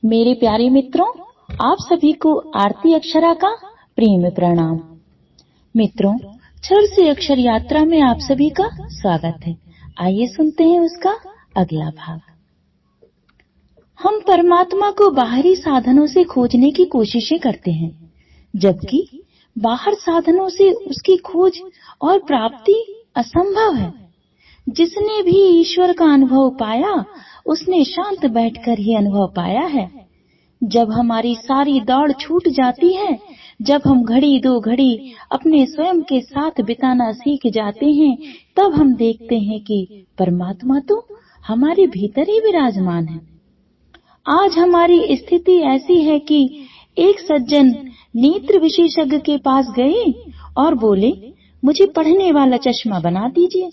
मेरे प्यारे मित्रों, आप सभी को आरती अक्षरा का प्रेम प्रणाम। मित्रों, क्षर से अक्षर यात्रा में आप सभी का स्वागत है। आइए सुनते हैं उसका अगला भाग। हम परमात्मा को बाहरी साधनों से खोजने की कोशिशें करते हैं, जबकि बाहर साधनों से उसकी खोज और प्राप्ति असंभव है। जिसने भी ईश्वर का अनुभव पाया, उसने शांत बैठकर ही अनुभव पाया है। जब हमारी सारी दौड़ छूट जाती है, जब हम घड़ी दो घड़ी अपने स्वयं के साथ बिताना सीख जाते हैं, तब हम देखते हैं कि परमात्मा तो हमारे भीतर ही विराजमान है। आज हमारी स्थिति ऐसी है कि एक सज्जन नेत्र विशेषज्ञ के पास गए और बोले, मुझे पढ़ने वाला चश्मा बना दीजिए।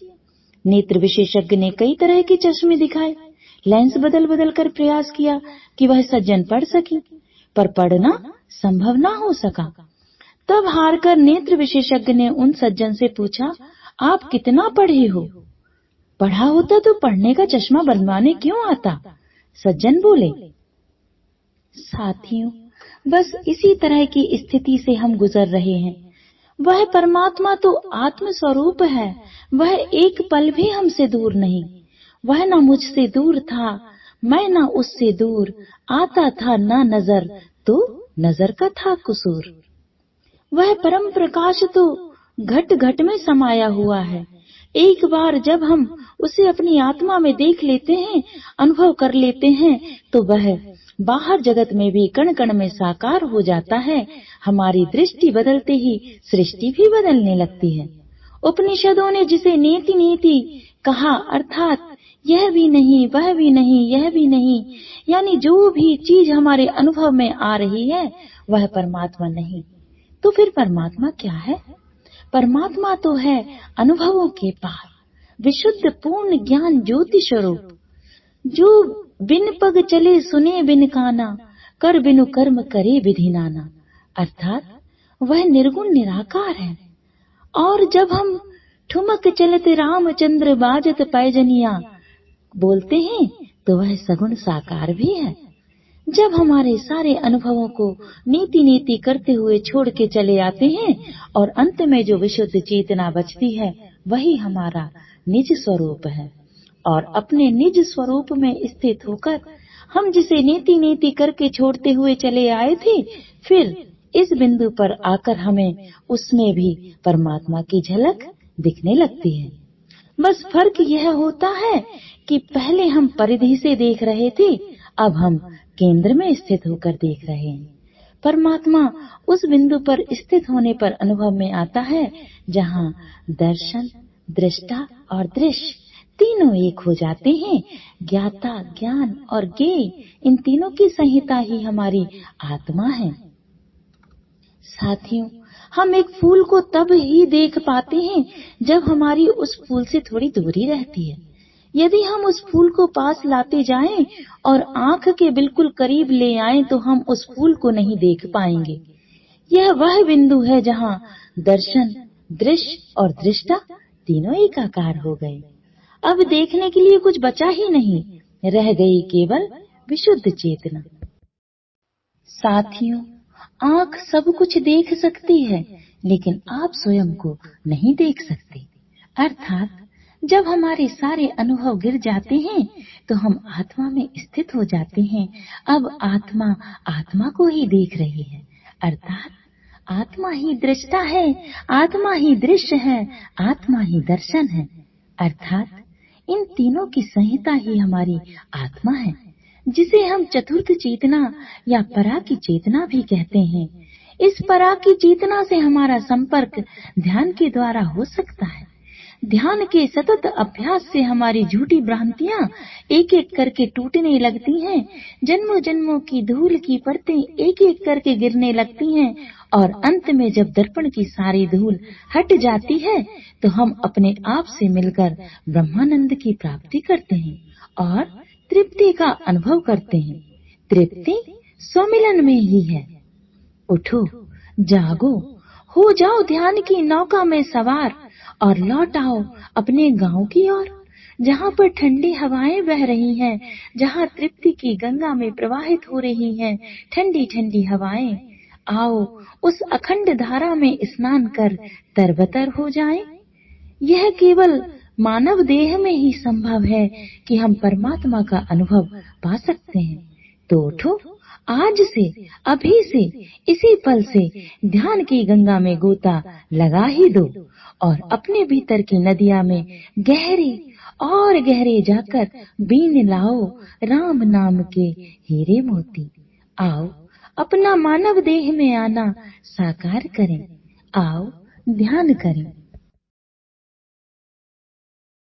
नेत्र विशेषज्ञ ने कई तरह के चश्मे दिखाए, लेंस बदल बदल कर प्रयास किया कि वह सज्जन पढ़ सके, पर पढ़ना संभव ना हो सका। तब हारकर नेत्र विशेषज्ञ ने उन सज्जन से पूछा, आप कितना पढ़े हो? पढ़ा होता तो पढ़ने का चश्मा बनवाने क्यों आता? सज्जन बोले। साथियों, बस इसी तरह की स्थिति से हम गुजर रहे हैं। वह परमात्मा तो आत्म स्वरूप है, वह एक पल भी हमसे दूर नहीं। वह न मुझसे दूर था, मैं न उससे दूर, आता था न नजर, तो नजर का था कसूर। वह परम प्रकाश तो घट घट में समाया हुआ है। एक बार जब हम उसे अपनी आत्मा में देख लेते हैं, अनुभव कर लेते हैं, तो वह बाहर जगत में भी कण कण में साकार हो जाता है। हमारी दृष्टि बदलते ही सृष्टि भी बदलने लगती है। उपनिषदों ने जिसे नेति नेति कहा, अर्थात यह भी नहीं, वह भी नहीं, यह भी नहीं, यानी जो भी चीज हमारे अनुभव में आ रही है वह परमात्मा नहीं। तो फिर परमात्मा क्या है? परमात्मा तो है अनुभवों के पार, विशुद्ध पूर्ण ज्ञान ज्योति स्वरूप, जो बिन पग चले सुने बिन काना, कर बिनु कर्म करे विधि नाना। अर्थात वह निर्गुण निराकार है। और जब हम ठुमक चलत रामचंद्र बाजत पैजनिया बोलते हैं, तो वह सगुण साकार भी है। जब हमारे सारे अनुभवों को नीति नीति करते हुए छोड़ के चले आते हैं और अंत में जो विशुद्ध चेतना बचती है, वही हमारा निज स्वरूप है। और अपने निज स्वरूप में स्थित होकर हम जिसे नीति नीति करके छोड़ते हुए चले आए थे, फिर इस बिंदु पर आकर हमें उसमें भी परमात्मा की झलक दिखने लगती है। बस फर्क यह होता है कि पहले हम परिधि से देख रहे थे, अब हम केंद्र में स्थित होकर देख रहे हैं। परमात्मा उस बिंदु पर स्थित होने पर अनुभव में आता है जहाँ दर्शन, दृष्टा और दृश्य तीनों एक हो जाते हैं। ज्ञाता, ज्ञान और ज्ञेय, इन तीनों की संहिता ही हमारी आत्मा है। साथियों, हम एक फूल को तब ही देख पाते हैं जब हमारी उस फूल से थोड़ी दूरी रहती है। यदि हम उस फूल को पास लाते जाएं और आंख के बिल्कुल करीब ले आएं, तो हम उस फूल को नहीं देख पाएंगे। यह वह बिंदु है जहां दर्शन, दृश्य और दृष्टा तीनों एकाकार हो गए। अब देखने के लिए कुछ बचा ही नहीं, रह गई केवल विशुद्ध चेतना। साथियों, आंख सब कुछ देख सकती है, लेकिन आप स्वयं को नहीं देख सकते। अर्थात जब हमारे सारे अनुभव गिर जाते हैं, तो हम आत्मा में स्थित हो जाते हैं। अब आत्मा आत्मा को ही देख रही है। अर्थात आत्मा ही दृष्टा है, आत्मा ही दृश्य है, आत्मा ही दर्शन है। अर्थात इन तीनों की संहिता ही हमारी आत्मा है, जिसे हम चतुर्थ चेतना या परा की चेतना भी कहते हैं। इस परा की चेतना से हमारा संपर्क ध्यान के द्वारा हो सकता है। ध्यान के सतत अभ्यास से हमारी झूठी भ्रांतियां एक एक करके टूटने लगती हैं। जन्मों जन्मों की धूल की परतें एक एक करके गिरने लगती हैं, और अंत में जब दर्पण की सारी धूल हट जाती है, तो हम अपने आप से मिलकर ब्रह्मानंद की प्राप्ति करते हैं और तृप्ति का अनुभव करते हैं। तृप्ति स्वमिलन में ही है। उठो, जागो, हो जाओ ध्यान की नौका में सवार और लौट आओ अपने गांव की ओर। जहाँ पर ठंडी हवाएं बह रही हैं, जहाँ तृप्ति की गंगा में प्रवाहित हो रही हैं ठंडी ठंडी हवाएं, आओ उस अखंड धारा में स्नान कर तरबतर हो जाएं। यह केवल मानव देह में ही संभव है कि हम परमात्मा का अनुभव पा सकते हैं। तो उठो, आज से, अभी से, इसी पल से ध्यान की गंगा में गोता लगा ही दो और अपने भीतर की नदिया में गहरे और गहरे जाकर बीन लाओ राम नाम के हीरे मोती। आओ अपना मानव देह में आना साकार करें, आओ ध्यान करें।